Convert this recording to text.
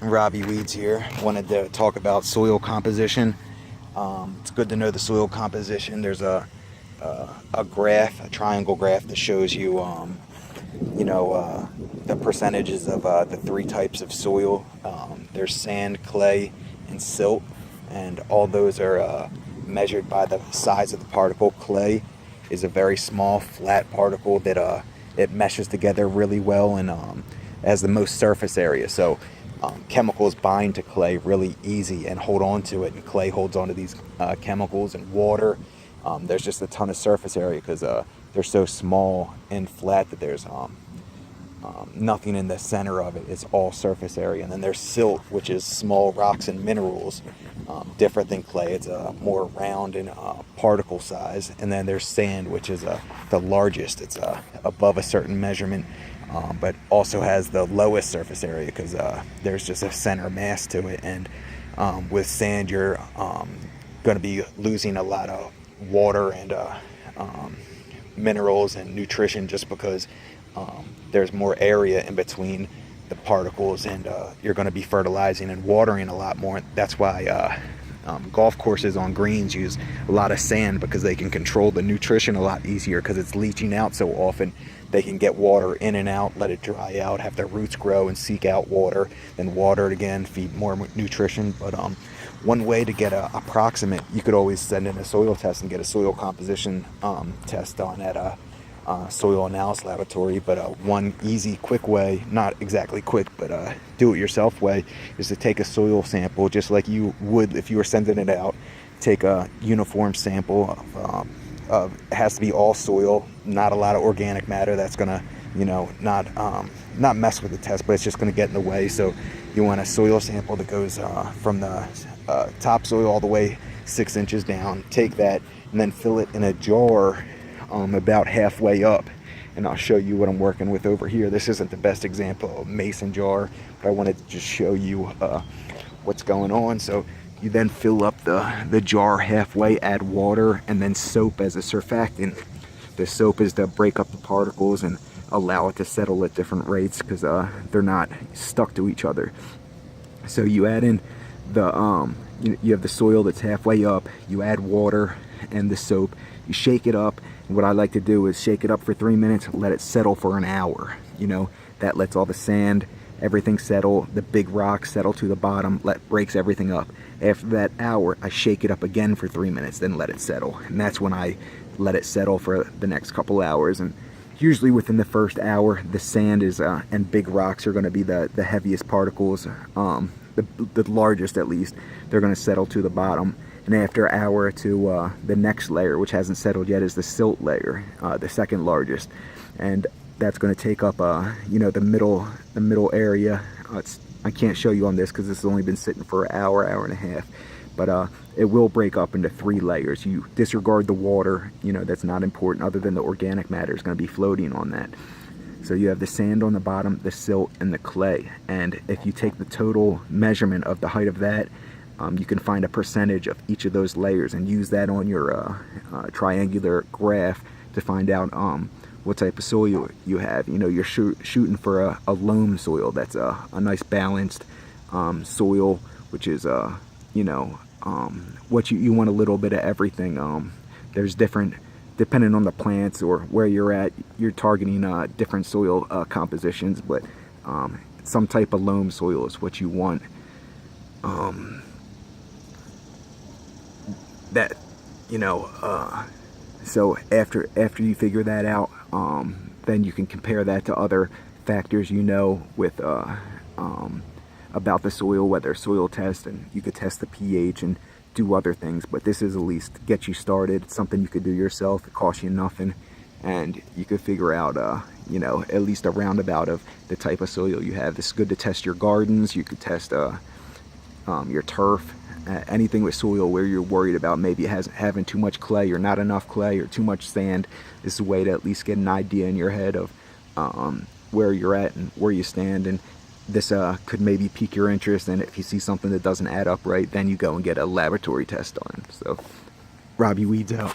Robbie Weeds here. Wanted to talk about soil composition. It's good to know the soil composition. There's a graph, a triangle graph that shows you, the percentages of the three types of soil. There's sand, clay, and silt, and all those are measured by the size of the particle. Clay is a very small, flat particle that it meshes together really well and has the most surface area. So chemicals bind to clay really easy and hold on to it, and clay holds on to these chemicals. And water, there's just a ton of surface area because they're so small and flat that there's nothing in the center of it. It's all surface area. And then there's silt, which is small rocks and minerals, different than clay. It's more round in particle size. And then there's sand, which is the largest. It's above a certain measurement, but also has the lowest surface area because there's just a center mass to it. And with sand, you're going to be losing a lot of water and minerals and nutrition just because there's more area in between the particles, and you're going to be fertilizing and watering a lot more. That's why golf courses on greens use a lot of sand, because they can control the nutrition a lot easier because it's leaching out so often. They can get water in and out, let it dry out, have their roots grow and seek out water, then water it again, feed more nutrition. But one way to get a approximate, you could always send in a soil test and get a soil composition test done at a soil analysis laboratory. But one easy, quick way, not exactly quick, but do-it-yourself way, is to take a soil sample just like you would if you were sending it out. Take a uniform sample of it has to be all soil, not a lot of organic matter. That's gonna, not mess with the test, but it's just gonna get in the way. So you want a soil sample that goes from the topsoil all the way 6 inches down. Take that and then fill it in a jar about halfway up, and I'll show you what I'm working with over here. This isn't the best example of a mason jar, but I wanted to just show you what's going on. So you then fill up the jar halfway, add water, and then soap as a surfactant. The soap is to break up the particles and allow it to settle at different rates because they're not stuck to each other. So you add in the you have the soil that's halfway up, you add water and the soap, you shake it up. And what I like to do is shake it up for 3 minutes, let it settle for an hour. That lets all the sand, everything settle, the big rocks settle to the bottom, breaks everything up. After that hour, I shake it up again for 3 minutes, then let it settle. And that's when I let it settle for the next couple hours. And usually within the first hour, the sand is and big rocks are going to be the heaviest particles, the largest at least. They're going to settle to the bottom. And after an hour or two, the next layer, which hasn't settled yet, is the silt layer, the second largest. And that's going to take up, the middle area. I can't show you on this because this has only been sitting for an hour and a half. But it will break up into 3 layers. You disregard the water, that's not important, other than the organic matter is going to be floating on that. So you have the sand on the bottom, the silt, and the clay. And if you take the total measurement of the height of that, you can find a percentage of each of those layers and use that on your triangular graph to find out what type of soil you have. You're shooting for a loam soil. That's a nice balanced soil, which is what you want a little bit of everything. There's different, depending on the plants or where you're at, you're targeting different soil compositions, but some type of loam soil is what you want. So after you figure that out, then you can compare that to other factors with about the soil, whether soil test, and you could test the pH and do other things. But this is at least get you started. It's something you could do yourself. It costs you nothing, and you could figure out at least a roundabout of the type of soil you have. This is good to test your gardens. You could test your turf. Anything with soil where you're worried about maybe having too much clay or not enough clay or too much sand. This is a way to at least get an idea in your head of where you're at and where you stand. And this could maybe pique your interest. And if you see something that doesn't add up right, then you go and get a laboratory test done. So, Robbie Weeds out.